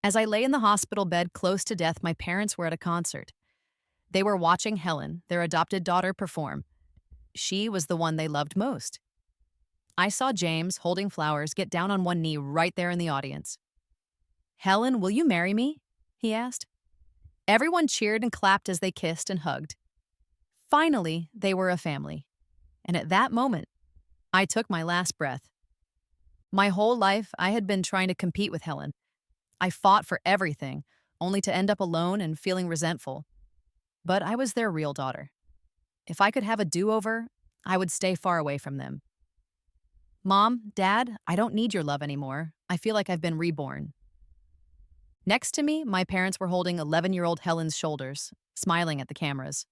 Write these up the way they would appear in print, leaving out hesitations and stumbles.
As I lay in the hospital bed close to death, my parents were at a concert. They were watching Helen, their adopted daughter, perform. She was the one they loved most. I saw James, holding flowers, get down on one knee right there in the audience. "Helen, will you marry me?" he asked. Everyone cheered and clapped as they kissed and hugged. Finally, they were a family. And at that moment, I took my last breath. My whole life, I had been trying to compete with Helen. I fought for everything, only to end up alone and feeling resentful. But I was their real daughter. If I could have a do-over, I would stay far away from them. "Mom, Dad, I don't need your love anymore. I feel like I've been reborn." Next to me, my parents were holding 11-year-old Helen's shoulders, smiling at the cameras.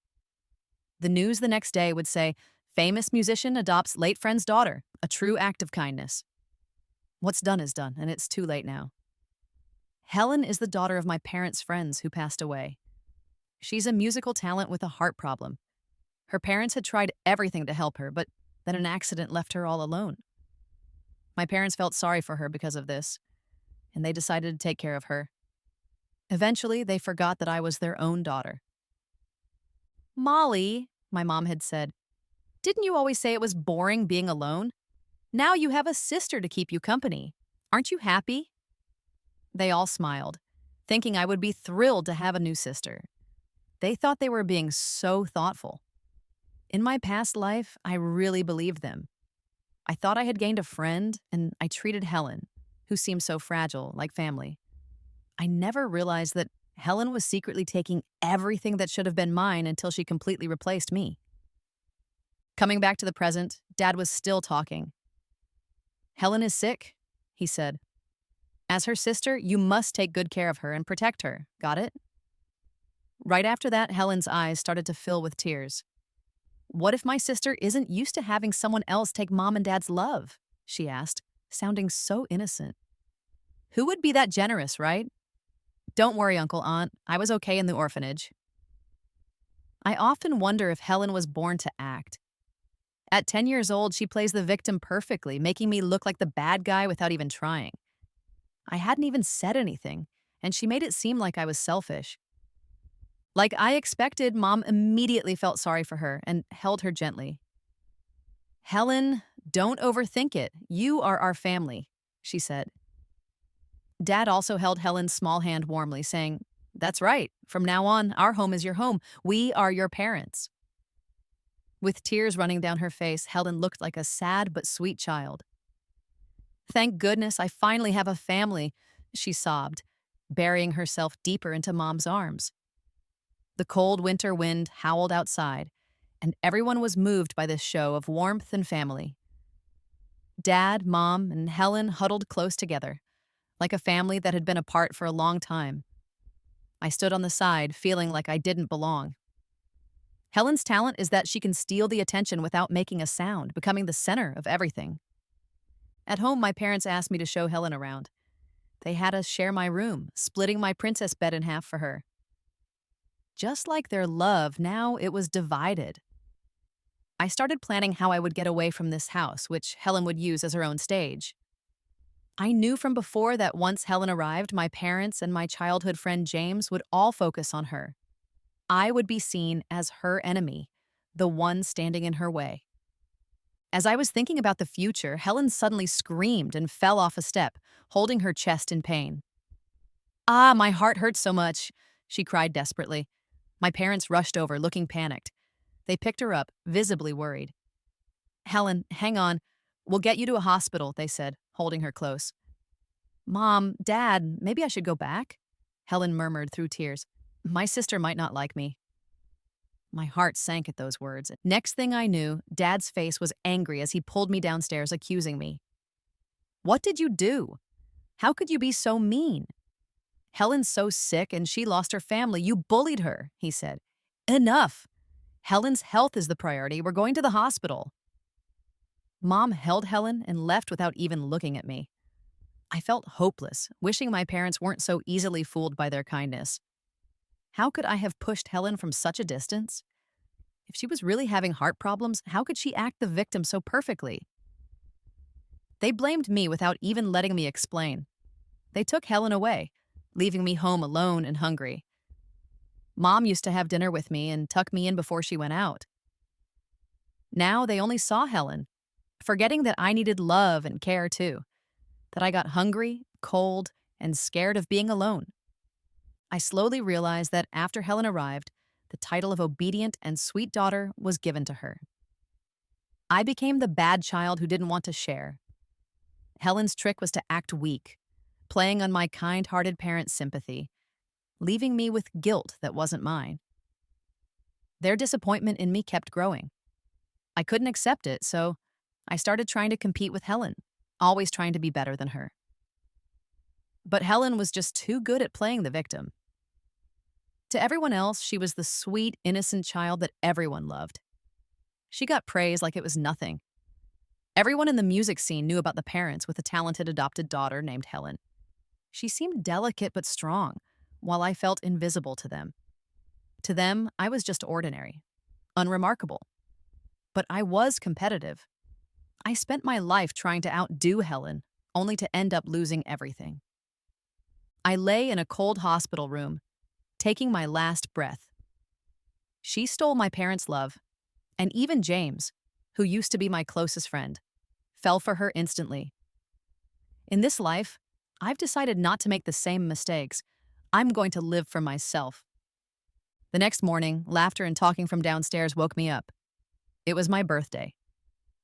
The news the next day would say, "Famous musician adopts late friend's daughter, a true act of kindness." What's done is done, and it's too late now. Helen is the daughter of my parents' friends who passed away. She's a musical talent with a heart problem. Her parents had tried everything to help her, but then an accident left her all alone. My parents felt sorry for her because of this, and they decided to take care of her. Eventually, they forgot that I was their own daughter. "Molly," my mom had said, "didn't you always say it was boring being alone? Now you have a sister to keep you company. Aren't you happy?" They all smiled, thinking I would be thrilled to have a new sister. They thought they were being so thoughtful. In my past life, I really believed them. I thought I had gained a friend, and I treated Helen, who seemed so fragile, like family. I never realized that Helen was secretly taking everything that should have been mine until she completely replaced me. Coming back to the present, Dad was still talking. "Helen is sick," he said. "As her sister, you must take good care of her and protect her. Got it?" Right after that, Helen's eyes started to fill with tears. "What if my sister isn't used to having someone else take Mom and Dad's love?" she asked, sounding so innocent. "Who would be that generous, right?" "Don't worry, Uncle, Aunt. I was okay in the orphanage." I often wonder if Helen was born to act. At 10 years old, she plays the victim perfectly, making me look like the bad guy without even trying. I hadn't even said anything, and she made it seem like I was selfish. Like I expected, Mom immediately felt sorry for her and held her gently. "Helen, don't overthink it. You are our family," she said. Dad also held Helen's small hand warmly, saying, "That's right. From now on, our home is your home. We are your parents." With tears running down her face, Helen looked like a sad but sweet child. "Thank goodness I finally have a family," she sobbed, burying herself deeper into Mom's arms. The cold winter wind howled outside, and everyone was moved by this show of warmth and family. Dad, Mom, and Helen huddled close together, like a family that had been apart for a long time. I stood on the side, feeling like I didn't belong. Helen's talent is that she can steal the attention without making a sound, becoming the center of everything. At home, my parents asked me to show Helen around. They had us share my room, splitting my princess bed in half for her. Just like their love, now it was divided. I started planning how I would get away from this house, which Helen would use as her own stage. I knew from before that once Helen arrived, my parents and my childhood friend James would all focus on her. I would be seen as her enemy, the one standing in her way. As I was thinking about the future, Helen suddenly screamed and fell off a step, holding her chest in pain. "Ah, my heart hurts so much," she cried desperately. My parents rushed over, looking panicked. They picked her up, visibly worried. "Helen, hang on. We'll get you to a hospital," they said, holding her close. "Mom, Dad, maybe I should go back?" Helen murmured through tears. "My sister might not like me." My heart sank at those words. Next thing I knew, Dad's face was angry as he pulled me downstairs, accusing me. "What did you do? How could you be so mean? Helen's so sick and she lost her family. You bullied her," he said. "Enough. Helen's health is the priority. We're going to the hospital." Mom held Helen and left without even looking at me. I felt hopeless, wishing my parents weren't so easily fooled by their kindness. How could I have pushed Helen from such a distance? If she was really having heart problems, how could she act the victim so perfectly? They blamed me without even letting me explain. They took Helen away, leaving me home alone and hungry. Mom used to have dinner with me and tuck me in before she went out. Now they only saw Helen, forgetting that I needed love and care too, that I got hungry, cold, and scared of being alone. I slowly realized that after Helen arrived, the title of obedient and sweet daughter was given to her. I became the bad child who didn't want to share. Helen's trick was to act weak, playing on my kind-hearted parents' sympathy, leaving me with guilt that wasn't mine. Their disappointment in me kept growing. I couldn't accept it, so I started trying to compete with Helen, always trying to be better than her. But Helen was just too good at playing the victim. To everyone else, she was the sweet, innocent child that everyone loved. She got praise like it was nothing. Everyone in the music scene knew about the parents with a talented adopted daughter named Helen. She seemed delicate but strong, while I felt invisible to them. To them, I was just ordinary, unremarkable. But I was competitive. I spent my life trying to outdo Helen, only to end up losing everything. I lay in a cold hospital room, taking my last breath. She stole my parents' love, and even James, who used to be my closest friend, fell for her instantly. In this life, I've decided not to make the same mistakes. I'm going to live for myself. The next morning, laughter and talking from downstairs woke me up. It was my birthday.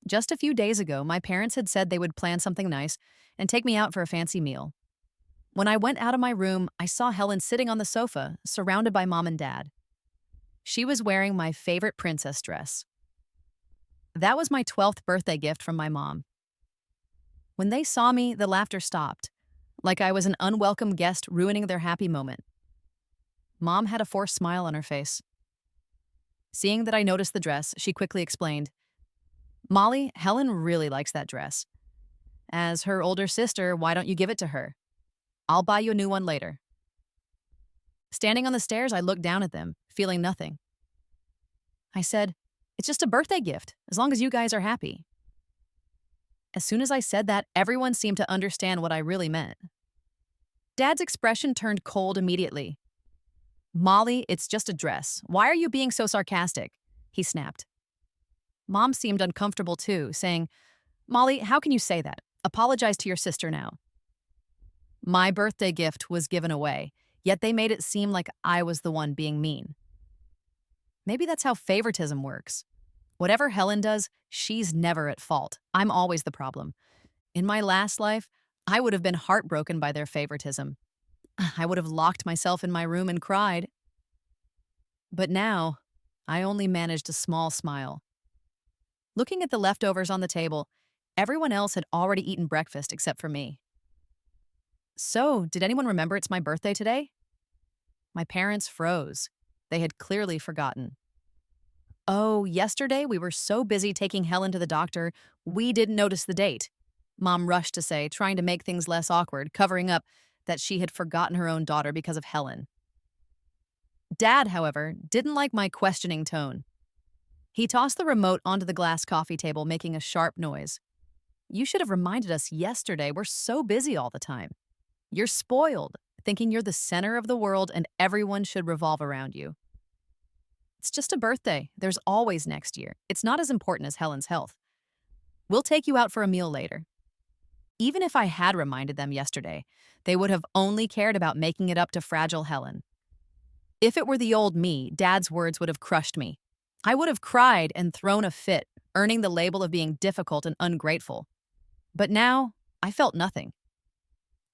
Just a few days ago, my parents had said they would plan something nice and take me out for a fancy meal. When I went out of my room, I saw Helen sitting on the sofa, surrounded by Mom and Dad. She was wearing my favorite princess dress. That was my 12th birthday gift from my mom. When they saw me, the laughter stopped, like I was an unwelcome guest ruining their happy moment. Mom had a forced smile on her face. Seeing that I noticed the dress, she quickly explained, "Molly, Helen really likes that dress. As her older sister, why don't you give it to her? I'll buy you a new one later." Standing on the stairs, I looked down at them, feeling nothing. I said, "It's just a birthday gift, as long as you guys are happy." As soon as I said that, everyone seemed to understand what I really meant. Dad's expression turned cold immediately. "Molly, it's just a dress. Why are you being so sarcastic?" he snapped. Mom seemed uncomfortable too, saying, "Molly, how can you say that? Apologize to your sister now." My birthday gift was given away, yet they made it seem like I was the one being mean. Maybe that's how favoritism works. Whatever Helen does, she's never at fault. I'm always the problem. In my last life, I would have been heartbroken by their favoritism. I would have locked myself in my room and cried. But now, I only managed a small smile. Looking at the leftovers on the table, everyone else had already eaten breakfast except for me. "So, did anyone remember it's my birthday today?" My parents froze. They had clearly forgotten. "Oh, yesterday we were so busy taking Helen to the doctor, we didn't notice the date," Mom rushed to say, trying to make things less awkward, covering up that she had forgotten her own daughter because of Helen. Dad, however, didn't like my questioning tone. He tossed the remote onto the glass coffee table, making a sharp noise. "You should have reminded us yesterday. We're so busy all the time. You're spoiled, thinking you're the center of the world and everyone should revolve around you. It's just a birthday. There's always next year. It's not as important as Helen's health. We'll take you out for a meal later." Even if I had reminded them yesterday, they would have only cared about making it up to fragile Helen. If it were the old me, Dad's words would have crushed me. I would have cried and thrown a fit, earning the label of being difficult and ungrateful. But now, I felt nothing.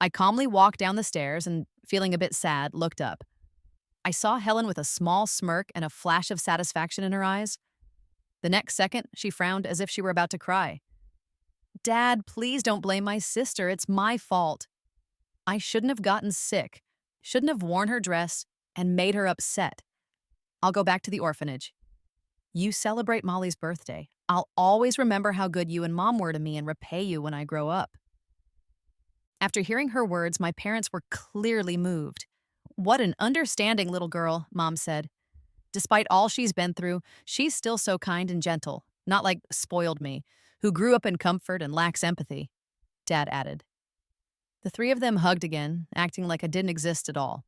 I calmly walked down the stairs and, feeling a bit sad, looked up. I saw Helen with a small smirk and a flash of satisfaction in her eyes. The next second, she frowned as if she were about to cry. "Dad, please don't blame my sister. It's my fault. I shouldn't have gotten sick, shouldn't have worn her dress, and made her upset. I'll go back to the orphanage. You celebrate Molly's birthday. I'll always remember how good you and Mom were to me and repay you when I grow up." After hearing her words, my parents were clearly moved. "What an understanding little girl," Mom said. "Despite all she's been through, she's still so kind and gentle, not like spoiled me, who grew up in comfort and lacks empathy," Dad added. The three of them hugged again, acting like I didn't exist at all.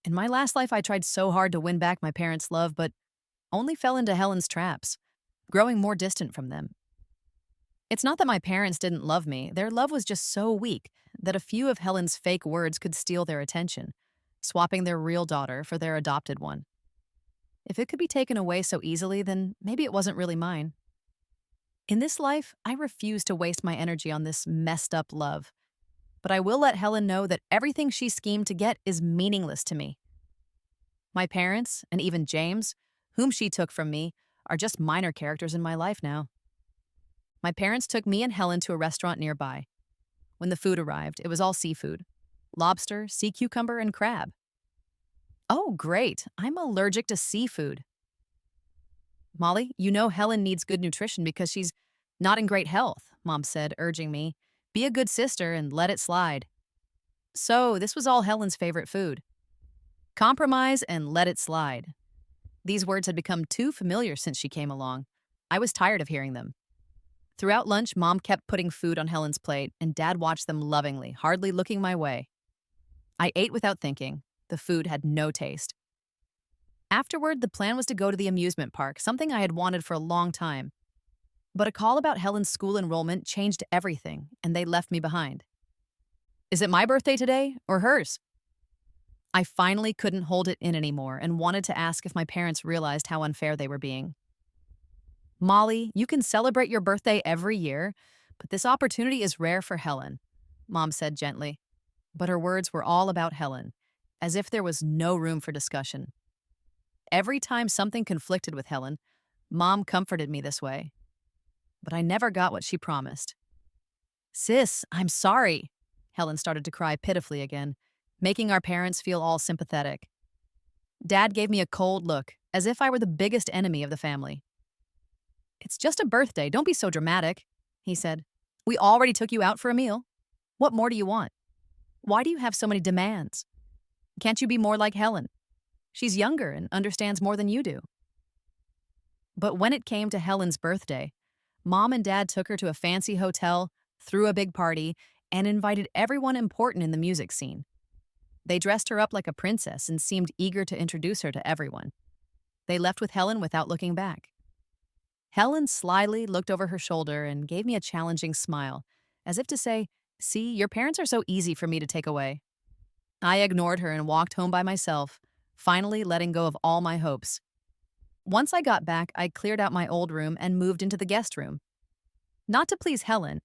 In my last life, I tried so hard to win back my parents' love, but only fell into Helen's traps, growing more distant from them. It's not that my parents didn't love me, their love was just so weak that a few of Helen's fake words could steal their attention, swapping their real daughter for their adopted one. If it could be taken away so easily, then maybe it wasn't really mine. In this life, I refuse to waste my energy on this messed up love. But I will let Helen know that everything she schemed to get is meaningless to me. My parents, and even James, whom she took from me, are just minor characters in my life now. My parents took me and Helen to a restaurant nearby. When the food arrived, it was all seafood: lobster, sea cucumber, and crab. Oh, great. I'm allergic to seafood. Molly, you know Helen needs good nutrition because she's not in great health, Mom said, urging me. Be a good sister and let it slide. So, this was all Helen's favorite food. Compromise and let it slide. These words had become too familiar since she came along. I was tired of hearing them. Throughout lunch, Mom kept putting food on Helen's plate, and Dad watched them lovingly, hardly looking my way. I ate without thinking. The food had no taste. Afterward, the plan was to go to the amusement park, something I had wanted for a long time. But a call about Helen's school enrollment changed everything, and they left me behind. Is it my birthday today, or hers? I finally couldn't hold it in anymore and wanted to ask if my parents realized how unfair they were being. Molly, you can celebrate your birthday every year, but this opportunity is rare for Helen, Mom said gently. But her words were all about Helen, as if there was no room for discussion. Every time something conflicted with Helen, Mom comforted me this way. But I never got what she promised. Sis, I'm sorry. Helen started to cry pitifully again, making our parents feel all sympathetic. Dad gave me a cold look, as if I were the biggest enemy of the family. It's just a birthday, don't be so dramatic, he said. We already took you out for a meal. What more do you want? Why do you have so many demands? Can't you be more like Helen? She's younger and understands more than you do. But when it came to Helen's birthday, Mom and Dad took her to a fancy hotel, threw a big party, and invited everyone important in the music scene. They dressed her up like a princess and seemed eager to introduce her to everyone. They left with Helen without looking back. Helen slyly looked over her shoulder and gave me a challenging smile, as if to say, "See, your parents are so easy for me to take away." I ignored her and walked home by myself, finally letting go of all my hopes. Once I got back, I cleared out my old room and moved into the guest room. Not to please Helen,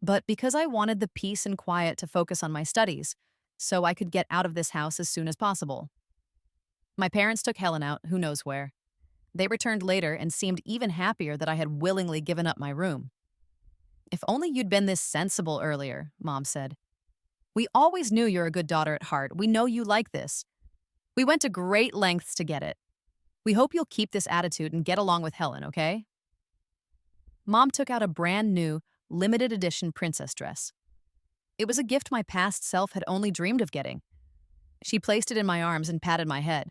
but because I wanted the peace and quiet to focus on my studies, so I could get out of this house as soon as possible. My parents took Helen out, who knows where. They returned later and seemed even happier that I had willingly given up my room. If only you'd been this sensible earlier, Mom said. We always knew you're a good daughter at heart. We know you like this. We went to great lengths to get it. We hope you'll keep this attitude and get along with Helen, okay? Mom took out a brand new, limited edition princess dress. It was a gift my past self had only dreamed of getting. She placed it in my arms and patted my head.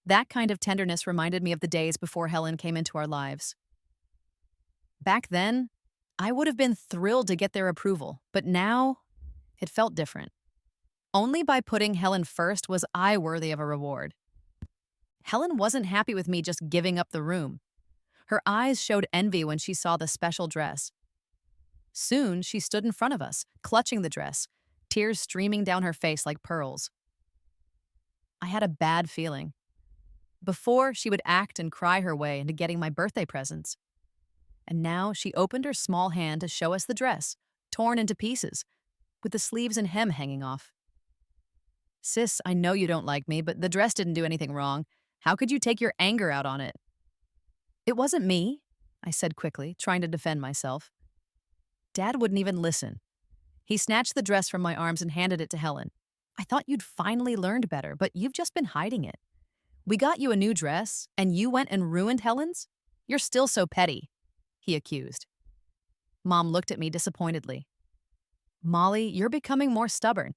That kind of tenderness reminded me of the days before Helen came into our lives. Back then, I would have been thrilled to get their approval, but now, it felt different. Only by putting Helen first was I worthy of a reward. Helen wasn't happy with me just giving up the room. Her eyes showed envy when she saw the special dress. Soon, she stood in front of us, clutching the dress, tears streaming down her face like pearls. I had a bad feeling. Before, she would act and cry her way into getting my birthday presents. And now she opened her small hand to show us the dress, torn into pieces, with the sleeves and hem hanging off. Sis, I know you don't like me, but the dress didn't do anything wrong. How could you take your anger out on it? It wasn't me, I said quickly, trying to defend myself. Dad wouldn't even listen. He snatched the dress from my arms and handed it to Helen. I thought you'd finally learned better, but you've just been hiding it. We got you a new dress, and you went and ruined Helen's? You're still so petty, he accused. Mom looked at me disappointedly. Molly, you're becoming more stubborn.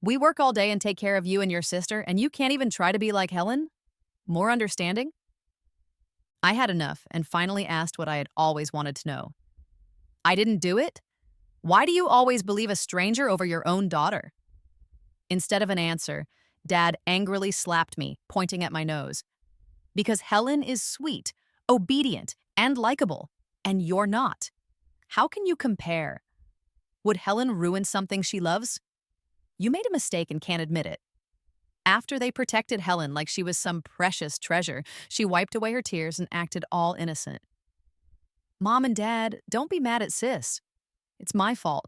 We work all day and take care of you and your sister, and you can't even try to be like Helen? More understanding? I had enough and finally asked what I had always wanted to know. I didn't do it? Why do you always believe a stranger over your own daughter? Instead of an answer, Dad angrily slapped me, pointing at my nose. Because Helen is sweet, obedient, and likable, and you're not. How can you compare? Would Helen ruin something she loves? You made a mistake and can't admit it. After they protected Helen like she was some precious treasure, she wiped away her tears and acted all innocent. Mom and Dad, don't be mad at Sis. It's my fault.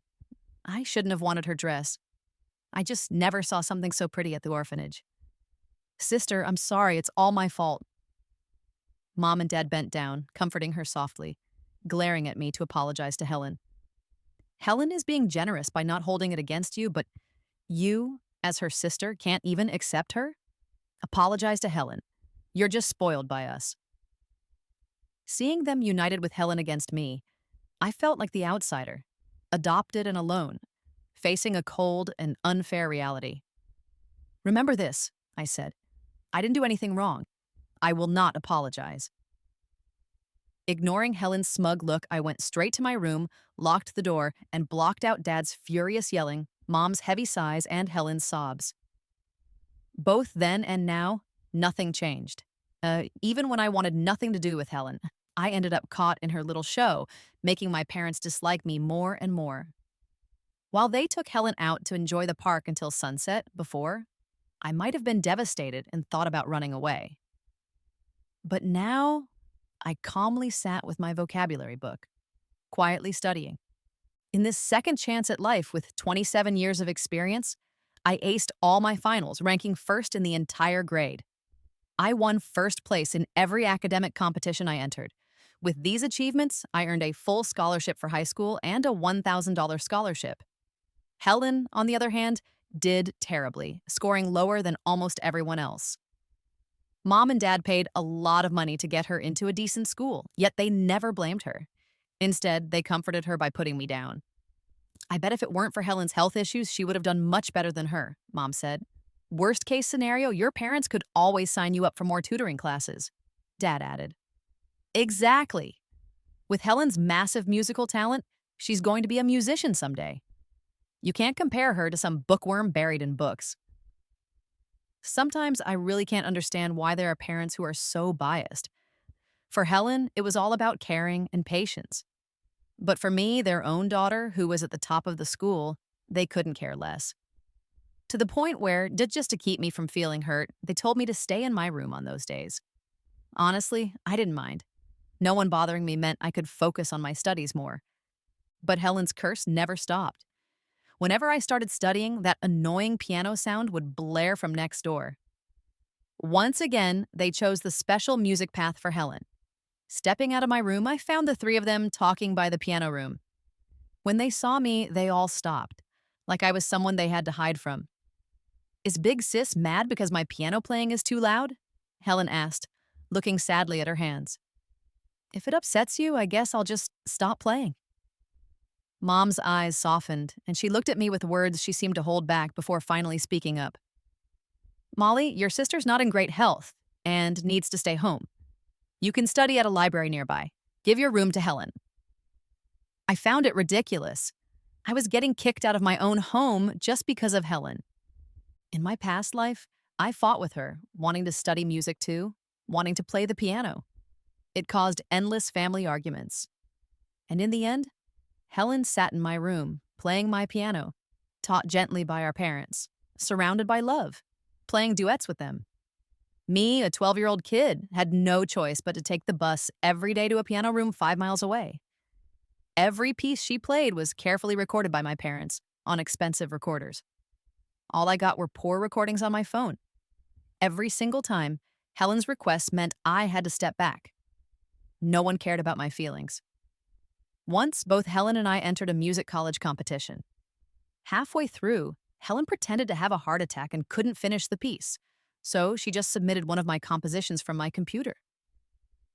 I shouldn't have wanted her dress. I just never saw something so pretty at the orphanage. Sister, I'm sorry, it's all my fault. Mom and Dad bent down, comforting her softly, glaring at me to apologize to Helen. Helen is being generous by not holding it against you, but you, as her sister, can't even accept her? Apologize to Helen. You're just spoiled by us. Seeing them united with Helen against me, I felt like the outsider, adopted and alone, facing a cold and unfair reality. Remember this, I said. I didn't do anything wrong. I will not apologize. Ignoring Helen's smug look, I went straight to my room, locked the door, and blocked out Dad's furious yelling, Mom's heavy sighs, and Helen's sobs. Both then and now, nothing changed. Even when I wanted nothing to do with Helen, I ended up caught in her little show, making my parents dislike me more and more. While they took Helen out to enjoy the park until sunset before, I might have been devastated and thought about running away. But now, I calmly sat with my vocabulary book, quietly studying. In this second chance at life with 27 years of experience, I aced all my finals, ranking first in the entire grade. I won first place in every academic competition I entered. With these achievements, I earned a full scholarship for high school and a $1,000 scholarship. Helen, on the other hand, did terribly, scoring lower than almost everyone else. Mom and Dad paid a lot of money to get her into a decent school, yet they never blamed her. Instead, they comforted her by putting me down. I bet if it weren't for Helen's health issues, she would have done much better than her, Mom said. Worst case scenario, your parents could always sign you up for more tutoring classes, Dad added. Exactly. With Helen's massive musical talent, she's going to be a musician someday. You can't compare her to some bookworm buried in books. Sometimes I really can't understand why there are parents who are so biased. For Helen, it was all about caring and patience. But for me, their own daughter, who was at the top of the school, they couldn't care less. To the point where, just to keep me from feeling hurt, they told me to stay in my room on those days. Honestly, I didn't mind. No one bothering me meant I could focus on my studies more. But Helen's curse never stopped. Whenever I started studying, that annoying piano sound would blare from next door. Once again, they chose the special music path for Helen. Stepping out of my room, I found the three of them talking by the piano room. When they saw me, they all stopped, like I was someone they had to hide from. Is Big Sis mad because my piano playing is too loud? Helen asked, looking sadly at her hands. If it upsets you, I guess I'll just stop playing. Mom's eyes softened, and she looked at me with words she seemed to hold back before finally speaking up. Molly, your sister's not in great health and needs to stay home. You can study at a library nearby. Give your room to Helen. I found it ridiculous. I was getting kicked out of my own home just because of Helen. In my past life, I fought with her, wanting to study music too, wanting to play the piano. It caused endless family arguments. And in the end, Helen sat in my room, playing my piano, taught gently by our parents, surrounded by love, playing duets with them. Me, a 12-year-old kid, had no choice but to take the bus every day to a piano room 5 miles away. Every piece she played was carefully recorded by my parents on expensive recorders. All I got were poor recordings on my phone. Every single time, Helen's requests meant I had to step back. No one cared about my feelings. Once, both Helen and I entered a music college competition. Halfway through, Helen pretended to have a heart attack and couldn't finish the piece, so she just submitted one of my compositions from my computer.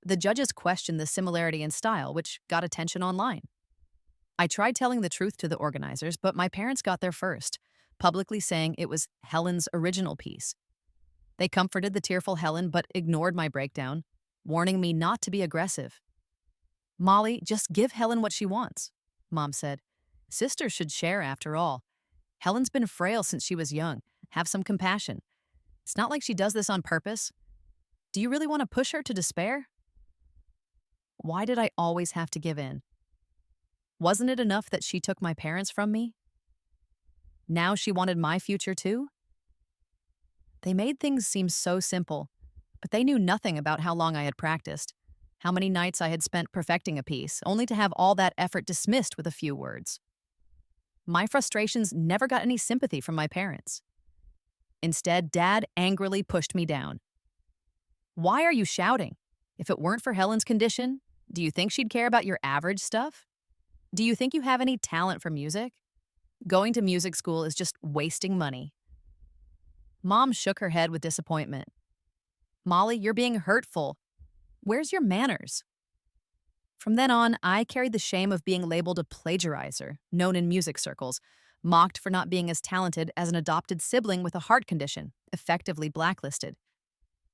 The judges questioned the similarity in style, which got attention online. I tried telling the truth to the organizers, but my parents got there first, publicly saying it was Helen's original piece. They comforted the tearful Helen but ignored my breakdown, warning me not to be aggressive. Molly, just give Helen what she wants, Mom said. Sisters should share, after all. Helen's been frail since she was young. Have some compassion. It's not like she does this on purpose. Do you really want to push her to despair? Why did I always have to give in? Wasn't it enough that she took my parents from me? Now she wanted my future too? They made things seem so simple, but they knew nothing about how long I had practiced, how many nights I had spent perfecting a piece, only to have all that effort dismissed with a few words. My frustrations never got any sympathy from my parents. Instead, Dad angrily pushed me down. Why are you shouting? If it weren't for Helen's condition, do you think she'd care about your average stuff? Do you think you have any talent for music? Going to music school is just wasting money. Mom shook her head with disappointment. Molly, you're being hurtful. Where's your manners? From then on, I carried the shame of being labeled a plagiarizer, known in music circles, mocked for not being as talented as an adopted sibling with a heart condition, effectively blacklisted.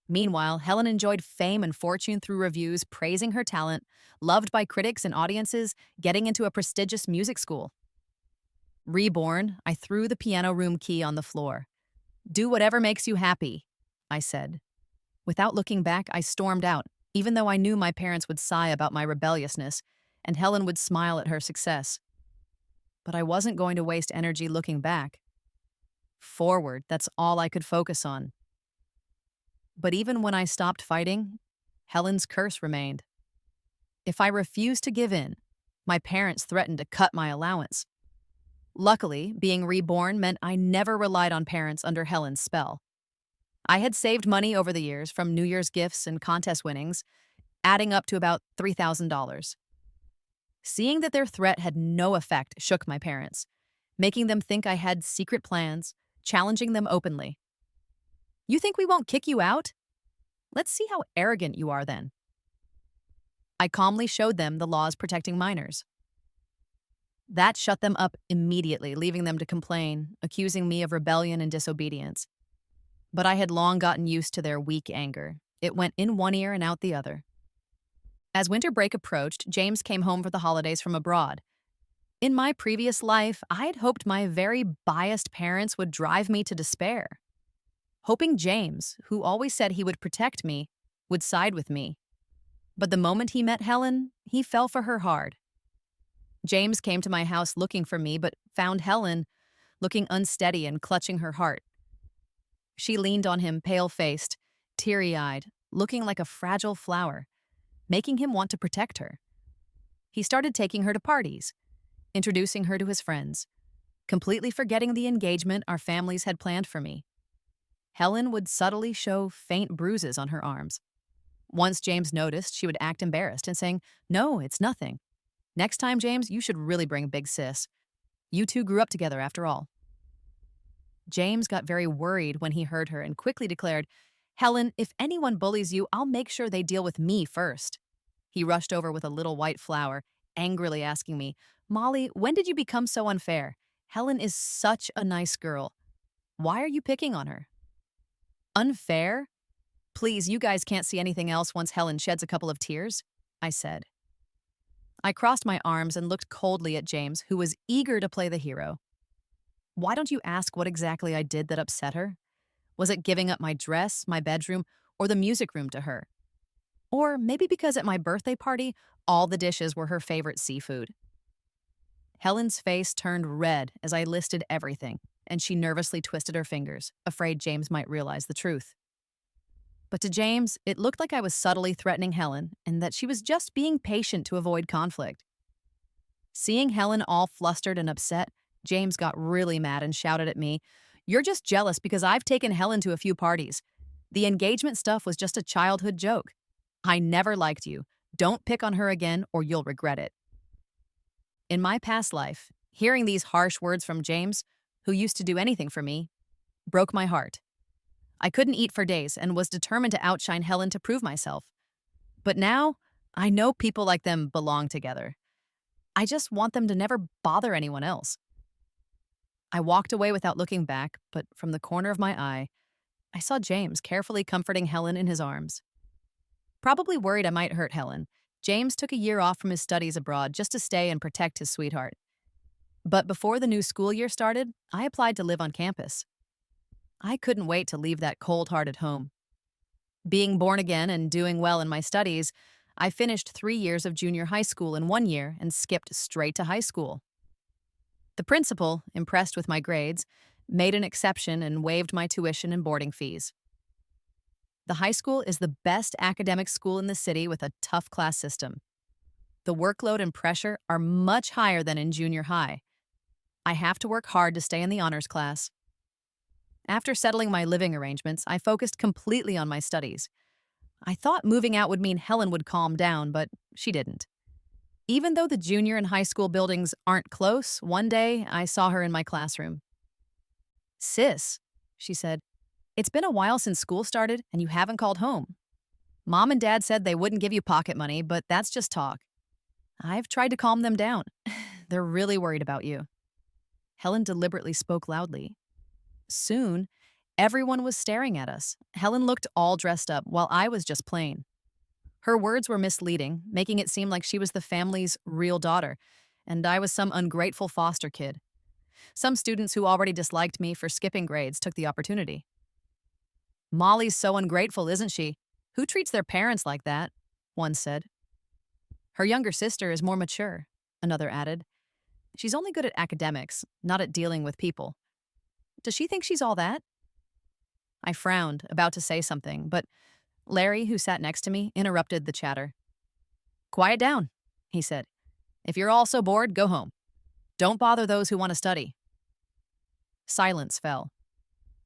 Meanwhile, Helen enjoyed fame and fortune through reviews praising her talent, loved by critics and audiences, getting into a prestigious music school. Reborn, I threw the piano room key on the floor. Do whatever makes you happy, I said. Without looking back, I stormed out, even though I knew my parents would sigh about my rebelliousness, and Helen would smile at her success. But I wasn't going to waste energy looking back. Forward, that's all I could focus on. But even when I stopped fighting, Helen's curse remained. If I refused to give in, my parents threatened to cut my allowance. Luckily, being reborn meant I never relied on parents under Helen's spell. I had saved money over the years from New Year's gifts and contest winnings, adding up to about $3,000. Seeing that their threat had no effect shook my parents, making them think I had secret plans, challenging them openly. You think we won't kick you out? Let's see how arrogant you are then. I calmly showed them the laws protecting minors. That shut them up immediately, leaving them to complain, accusing me of rebellion and disobedience. But I had long gotten used to their weak anger. It went in one ear and out the other. As winter break approached, James came home for the holidays from abroad. In my previous life, I had hoped my very biased parents would drive me to despair. Hoping James, who always said he would protect me, would side with me. But the moment he met Helen, he fell for her hard. James came to my house looking for me, but found Helen looking unsteady and clutching her heart. She leaned on him, pale-faced, teary-eyed, looking like a fragile flower, making him want to protect her. He started taking her to parties, introducing her to his friends, completely forgetting the engagement our families had planned for me. Helen would subtly show faint bruises on her arms. Once James noticed, she would act embarrassed and saying, "No, it's nothing. Next time, James, you should really bring big sis. You two grew up together after all." James got very worried when he heard her and quickly declared, "Helen, if anyone bullies you, I'll make sure they deal with me first." He rushed over with a little white flower, angrily asking me, "Molly, when did you become so unfair? Helen is such a nice girl. Why are you picking on her?" "Unfair? Please, you guys can't see anything else once Helen sheds a couple of tears," I said. I crossed my arms and looked coldly at James, who was eager to play the hero. "Why don't you ask what exactly I did that upset her? Was it giving up my dress, my bedroom, or the music room to her? Or maybe because at my birthday party, all the dishes were her favorite seafood?" Helen's face turned red as I listed everything, and she nervously twisted her fingers, afraid James might realize the truth. But to James, it looked like I was subtly threatening Helen and that she was just being patient to avoid conflict. Seeing Helen all flustered and upset, James got really mad and shouted at me, "You're just jealous because I've taken Helen to a few parties. The engagement stuff was just a childhood joke. I never liked you. Don't pick on her again or you'll regret it." In my past life, hearing these harsh words from James, who used to do anything for me, broke my heart. I couldn't eat for days and was determined to outshine Helen to prove myself. But now, I know people like them belong together. I just want them to never bother anyone else. I walked away without looking back, but from the corner of my eye, I saw James carefully comforting Helen in his arms. Probably worried I might hurt Helen, James took a year off from his studies abroad just to stay and protect his sweetheart. But before the new school year started, I applied to live on campus. I couldn't wait to leave that cold-hearted home. Being born again and doing well in my studies, I finished 3 years of junior high school in 1 year and skipped straight to high school. The principal, impressed with my grades, made an exception and waived my tuition and boarding fees. The high school is the best academic school in the city with a tough class system. The workload and pressure are much higher than in junior high. I have to work hard to stay in the honors class. After settling my living arrangements, I focused completely on my studies. I thought moving out would mean Helen would calm down, but she didn't. Even though the junior and high school buildings aren't close, one day I saw her in my classroom. "Sis," she said, "it's been a while since school started and you haven't called home. Mom and Dad said they wouldn't give you pocket money, but that's just talk. I've tried to calm them down. They're really worried about you." Helen deliberately spoke loudly. Soon, everyone was staring at us. Helen looked all dressed up while I was just plain. Her words were misleading, making it seem like she was the family's real daughter, and I was some ungrateful foster kid. Some students who already disliked me for skipping grades took the opportunity. "Molly's so ungrateful, isn't she? Who treats their parents like that?" one said. "Her younger sister is more mature," another added. "She's only good at academics, not at dealing with people. Does she think she's all that?" I frowned, about to say something, but Larry, who sat next to me, interrupted the chatter. "Quiet down," he said. "If you're all so bored, go home. Don't bother those who want to study." Silence fell.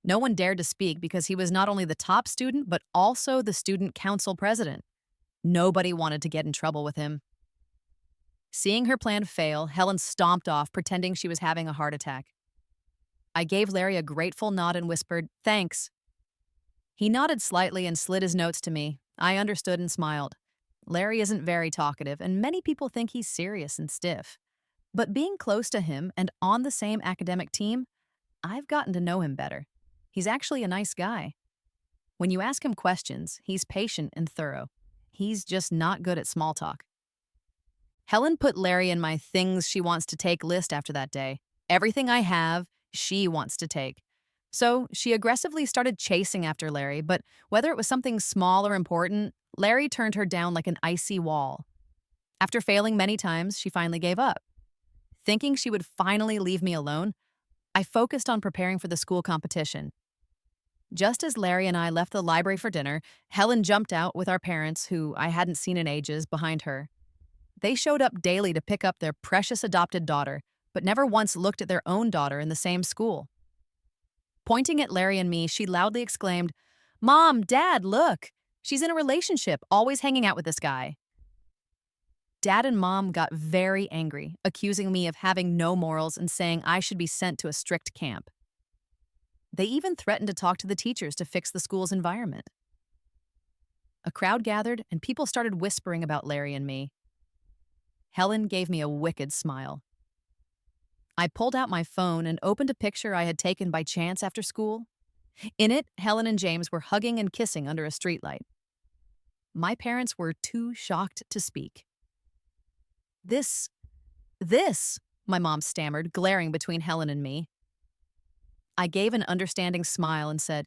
No one dared to speak because he was not only the top student, but also the student council president. Nobody wanted to get in trouble with him. Seeing her plan fail, Helen stomped off, pretending she was having a heart attack. I gave Larry a grateful nod and whispered, "Thanks." He nodded slightly and slid his notes to me. I understood and smiled. Larry isn't very talkative, and many people think he's serious and stiff. But being close to him and on the same academic team, I've gotten to know him better. He's actually a nice guy. When you ask him questions, he's patient and thorough. He's just not good at small talk. Helen put Larry in my things she wants to take list after that day. Everything I have, she wants to take. So she aggressively started chasing after Larry, but whether it was something small or important, Larry turned her down like an icy wall. After failing many times, she finally gave up. Thinking she would finally leave me alone, I focused on preparing for the school competition. Just as Larry and I left the library for dinner, Helen jumped out with our parents, who I hadn't seen in ages, behind her. They showed up daily to pick up their precious adopted daughter, but never once looked at their own daughter in the same school. Pointing at Larry and me, she loudly exclaimed, "Mom, Dad, look! She's in a relationship, always hanging out with this guy." Dad and Mom got very angry, accusing me of having no morals and saying I should be sent to a strict camp. They even threatened to talk to the teachers to fix the school's environment. A crowd gathered, and people started whispering about Larry and me. Helen gave me a wicked smile. I pulled out my phone and opened a picture I had taken by chance after school. In it, Helen and James were hugging and kissing under a streetlight. My parents were too shocked to speak. This, my mom stammered, glaring between Helen and me. I gave an understanding smile and said,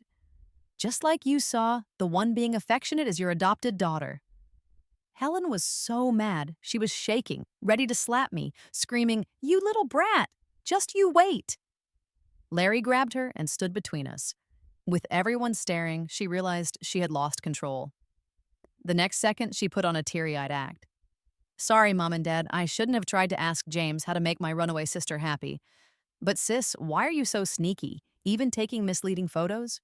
"Just like you saw, the one being affectionate is your adopted daughter." Helen was so mad, she was shaking, ready to slap me, screaming, "You little brat! Just you wait!" Larry grabbed her and stood between us. With everyone staring, she realized she had lost control. The next second, she put on a teary-eyed act. "Sorry, Mom and Dad, I shouldn't have tried to ask James how to make my runaway sister happy. But sis, why are you so sneaky, even taking misleading photos?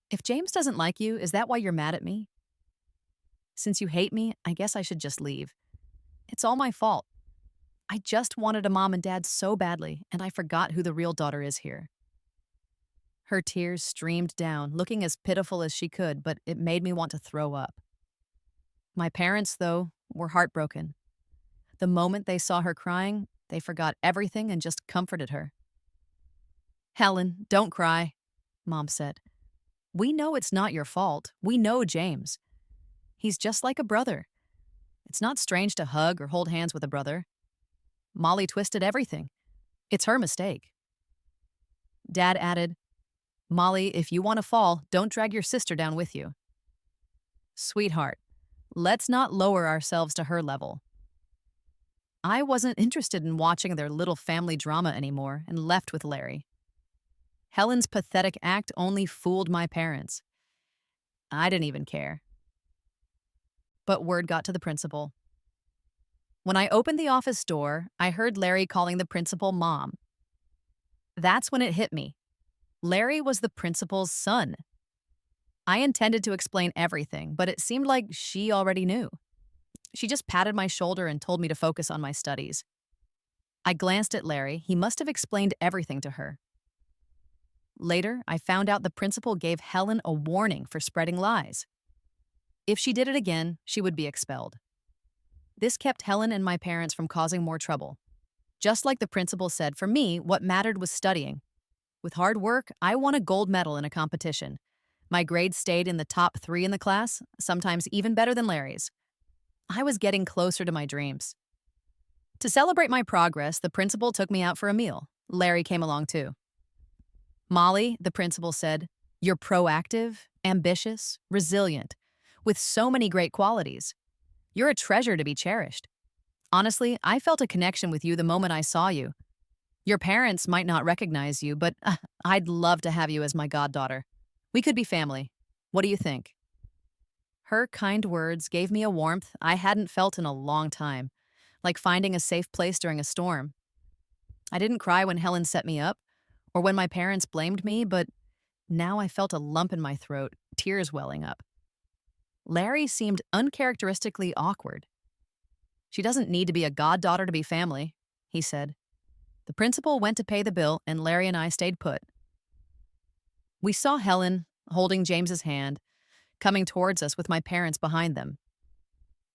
If James doesn't like you, is that why you're mad at me? Since you hate me, I guess I should just leave. It's all my fault. I just wanted a mom and dad so badly, and I forgot who the real daughter is here." Her tears streamed down, looking as pitiful as she could, but it made me want to throw up. My parents, though, were heartbroken. The moment they saw her crying, they forgot everything and just comforted her. "Helen, don't cry," Mom said. "We know it's not your fault. We know James. He's just like a brother. It's not strange to hug or hold hands with a brother. Molly twisted everything. It's her mistake. Dad added, Molly, if you want to fall, don't drag your sister down with you. Sweetheart, let's not lower ourselves to her level. I wasn't interested in watching their little family drama anymore and left with Larry. Helen's pathetic act only fooled my parents. I didn't even care. But word got to the principal. When I opened the office door, I heard Larry calling the principal Mom. That's when it hit me. Larry was the principal's son. I intended to explain everything, but it seemed like she already knew. She just patted my shoulder and told me to focus on my studies. I glanced at Larry. He must have explained everything to her. Later, I found out the principal gave Helen a warning for spreading lies. If she did it again, she would be expelled. This kept Helen and my parents from causing more trouble. Just like the principal said, for me, what mattered was studying. With hard work, I won a gold medal in a competition. My grades stayed in the top 3 in the class, sometimes even better than Larry's. I was getting closer to my dreams. To celebrate my progress, the principal took me out for a meal. Larry came along too. Molly, the principal said, you're proactive, ambitious, resilient, with so many great qualities. You're a treasure to be cherished. Honestly, I felt a connection with you the moment I saw you. Your parents might not recognize you, but I'd love to have you as my goddaughter. We could be family. What do you think? Her kind words gave me a warmth I hadn't felt in a long time, like finding a safe place during a storm. I didn't cry when Helen set me up, or when my parents blamed me, but now I felt a lump in my throat, tears welling up. Larry seemed uncharacteristically awkward. She doesn't need to be a goddaughter to be family, he said. The principal went to pay the bill, and Larry and I stayed put. We saw Helen, holding James's hand, coming towards us with my parents behind them.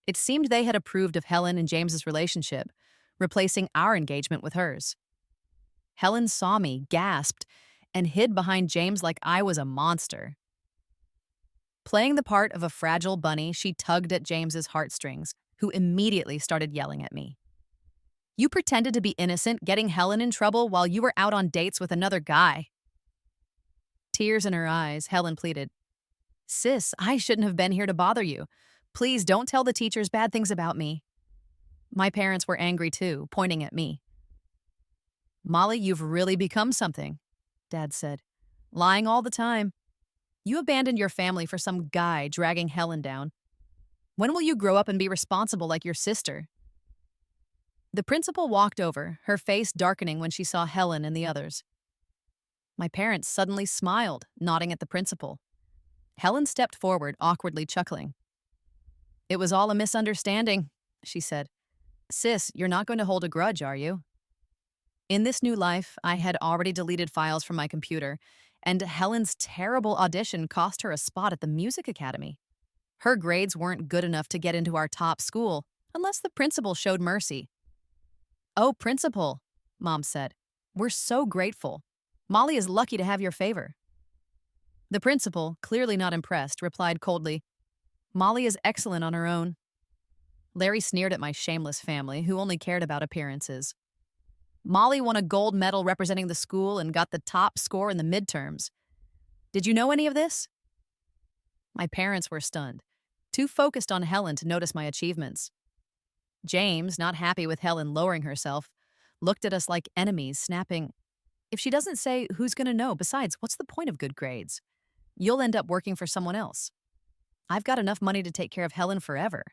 It seemed they had approved of Helen and James's relationship, replacing our engagement with hers. Helen saw me, gasped, and hid behind James like I was a monster. Playing the part of a fragile bunny, she tugged at James's heartstrings, who immediately started yelling at me. You pretended to be innocent, getting Helen in trouble while you were out on dates with another guy. Tears in her eyes, Helen pleaded, Sis, I shouldn't have been here to bother you. Please don't tell the teachers bad things about me. My parents were angry too, pointing at me. Molly, you've really become something, Dad said. Lying all the time. You abandoned your family for some guy dragging Helen down. When will you grow up and be responsible like your sister? The principal walked over, her face darkening when she saw Helen and the others. My parents suddenly smiled, nodding at the principal. Helen stepped forward, awkwardly chuckling. It was all a misunderstanding, she said. Sis, you're not going to hold a grudge, are you? In this new life, I had already deleted files from my computer, and Helen's terrible audition cost her a spot at the music academy. Her grades weren't good enough to get into our top school, unless the principal showed mercy. Oh, principal, Mom said. We're so grateful. Molly is lucky to have your favor. The principal, clearly not impressed, replied coldly, Molly is excellent on her own. Larry sneered at my shameless family, who only cared about appearances. Molly won a gold medal representing the school and got the top score in the midterms. Did you know any of this? My parents were stunned, too focused on Helen to notice my achievements. James, not happy with Helen lowering herself, looked at us like enemies, snapping, If she doesn't say, who's going to know? Besides, what's the point of good grades? You'll end up working for someone else. I've got enough money to take care of Helen forever.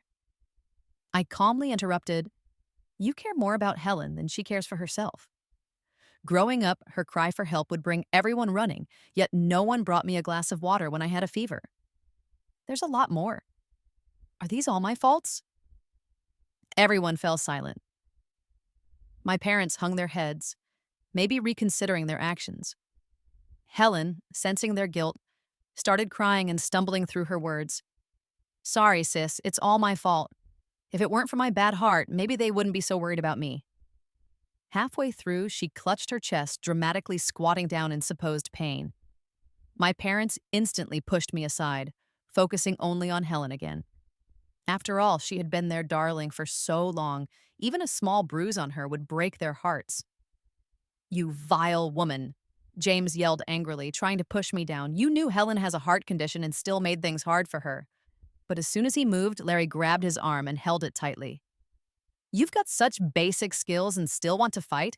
I calmly interrupted, You care more about Helen than she cares for herself. Growing up, her cry for help would bring everyone running, yet no one brought me a glass of water when I had a fever. There's a lot more. Are these all my faults? Everyone fell silent. My parents hung their heads, maybe reconsidering their actions. Helen, sensing their guilt, started crying and stumbling through her words. Sorry, sis, it's all my fault. If it weren't for my bad heart, maybe they wouldn't be so worried about me. Halfway through, she clutched her chest, dramatically squatting down in supposed pain. My parents instantly pushed me aside, focusing only on Helen again. After all, she had been their darling for so long, even a small bruise on her would break their hearts. You vile woman. James yelled angrily, trying to push me down. You knew Helen has a heart condition and still made things hard for her. But as soon as he moved, Larry grabbed his arm and held it tightly. You've got such basic skills and still want to fight?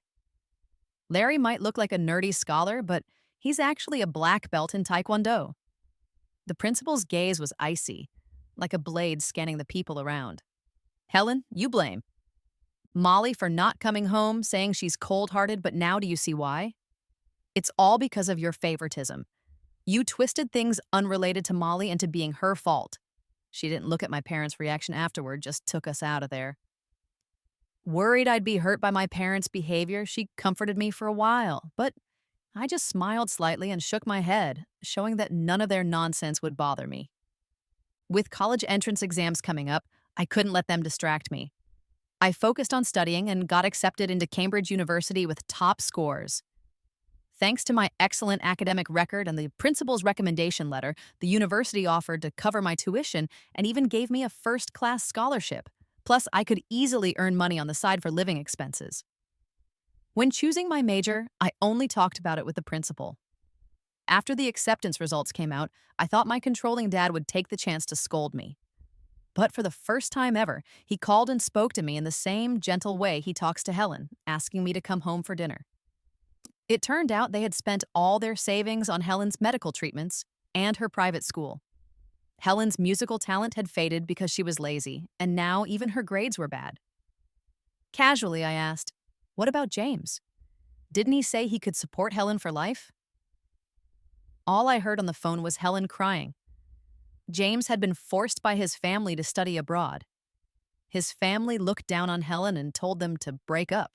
Larry might look like a nerdy scholar, but he's actually a black belt in Taekwondo. The principal's gaze was icy, like a blade scanning the people around. Helen, you blame. Molly for not coming home, saying she's cold-hearted, but now do you see why? It's all because of your favoritism. You twisted things unrelated to Molly into being her fault. She didn't look at my parents' reaction afterward, just took us out of there. Worried I'd be hurt by my parents' behavior, she comforted me for a while, but I just smiled slightly and shook my head, showing that none of their nonsense would bother me. With college entrance exams coming up, I couldn't let them distract me. I focused on studying and got accepted into Cambridge University with top scores. Thanks to my excellent academic record and the principal's recommendation letter, the university offered to cover my tuition and even gave me a first-class scholarship. Plus, I could easily earn money on the side for living expenses. When choosing my major, I only talked about it with the principal. After the acceptance results came out, I thought my controlling dad would take the chance to scold me. But for the first time ever, he called and spoke to me in the same gentle way he talks to Helen, asking me to come home for dinner. It turned out they had spent all their savings on Helen's medical treatments and her private school. Helen's musical talent had faded because she was lazy, and now even her grades were bad. Casually, I asked, "What about James? Didn't he say he could support Helen for life?" All I heard on the phone was Helen crying. James had been forced by his family to study abroad. His family looked down on Helen and told them to break up.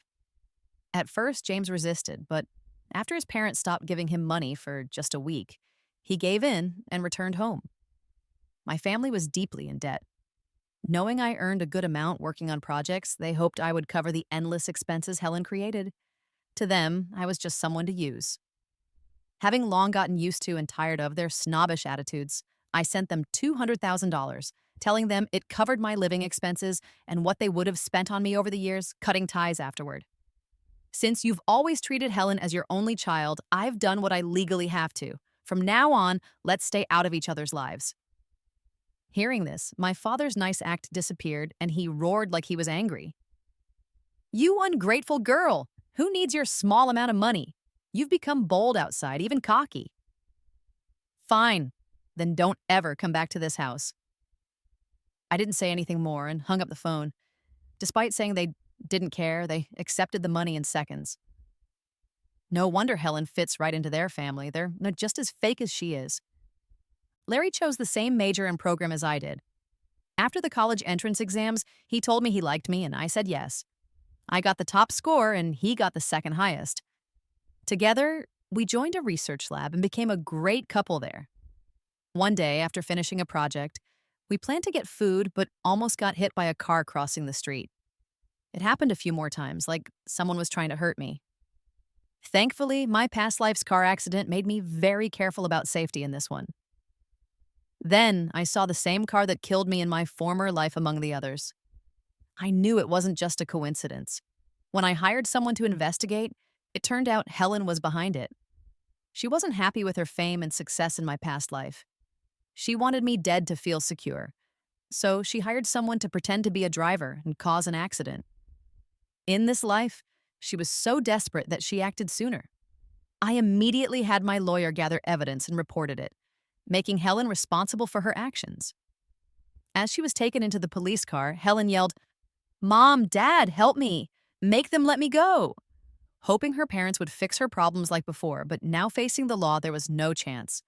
At first, James resisted, but after his parents stopped giving him money for just a week, he gave in and returned home. My family was deeply in debt. Knowing I earned a good amount working on projects, they hoped I would cover the endless expenses Helen created. To them, I was just someone to use. Having long gotten used to and tired of their snobbish attitudes, I sent them $200,000, telling them it covered my living expenses and what they would have spent on me over the years, cutting ties afterward. Since you've always treated Helen as your only child, I've done what I legally have to. From now on, let's stay out of each other's lives. Hearing this, my father's nice act disappeared and he roared like he was angry. You ungrateful girl! Who needs your small amount of money? You've become bold outside, even cocky. Fine, then don't ever come back to this house. I didn't say anything more and hung up the phone. Despite saying they didn't care, they accepted the money in seconds. No wonder Helen fits right into their family. They're just as fake as she is. Larry chose the same major and program as I did. After the college entrance exams, he told me he liked me and I said yes. I got the top score and he got the second highest. Together, we joined a research lab and became a great couple there. One day, after finishing a project, we planned to get food but almost got hit by a car crossing the street. It happened a few more times, like someone was trying to hurt me. Thankfully, my past life's car accident made me very careful about safety in this one. Then, I saw the same car that killed me in my former life among the others. I knew it wasn't just a coincidence. When I hired someone to investigate, it turned out Helen was behind it. She wasn't happy with her fame and success in my past life. She wanted me dead to feel secure, so she hired someone to pretend to be a driver and cause an accident. In this life, she was so desperate that she acted sooner. I immediately had my lawyer gather evidence and reported it, making Helen responsible for her actions. As she was taken into the police car, Helen yelled, "Mom, Dad, help me! Make them let me go!" Hoping her parents would fix her problems like before, but now facing the law, there was no chance.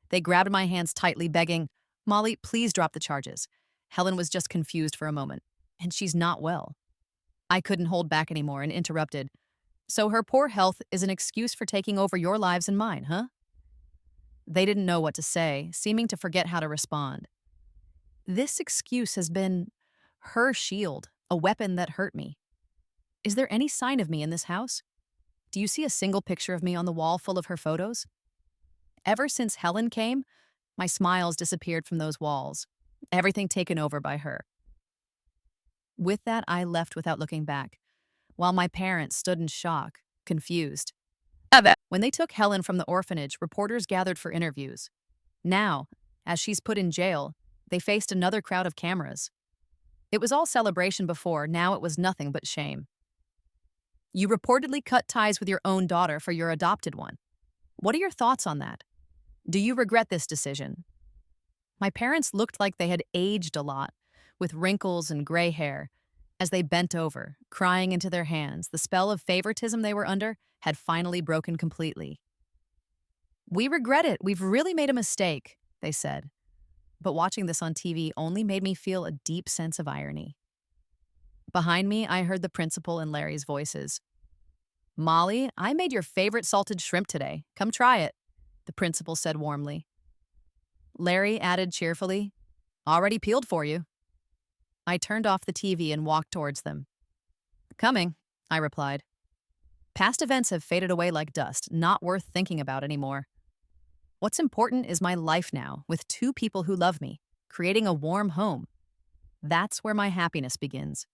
They grabbed my hands tightly, begging, "Molly, please drop the charges." Helen was just confused for a moment, and she's not well. I couldn't hold back anymore and interrupted. "So her poor health is an excuse for taking over your lives and mine, huh?" They didn't know what to say, seeming to forget how to respond. This excuse has been her shield, a weapon that hurt me. Is there any sign of me in this house? Do you see a single picture of me on the wall full of her photos? Ever since Helen came, my smiles disappeared from those walls, everything taken over by her. With that, I left without looking back, while my parents stood in shock, confused. When they took Helen from the orphanage, reporters gathered for interviews. Now, as she's put in jail, they faced another crowd of cameras. It was all celebration before, now it was nothing but shame. You reportedly cut ties with your own daughter for your adopted one. What are your thoughts on that? Do you regret this decision? My parents looked like they had aged a lot, with wrinkles and gray hair. As they bent over, crying into their hands, the spell of favoritism they were under had finally broken completely. We regret it. We've really made a mistake, they said. But watching this on TV only made me feel a deep sense of irony. Behind me, I heard the principal and Larry's voices. Molly, I made your favorite salted shrimp today. Come try it, the principal said warmly. Larry added cheerfully, already peeled for you. I turned off the TV and walked towards them. Coming, I replied. Past events have faded away like dust, not worth thinking about anymore. What's important is my life now, with two people who love me, creating a warm home. That's where my happiness begins.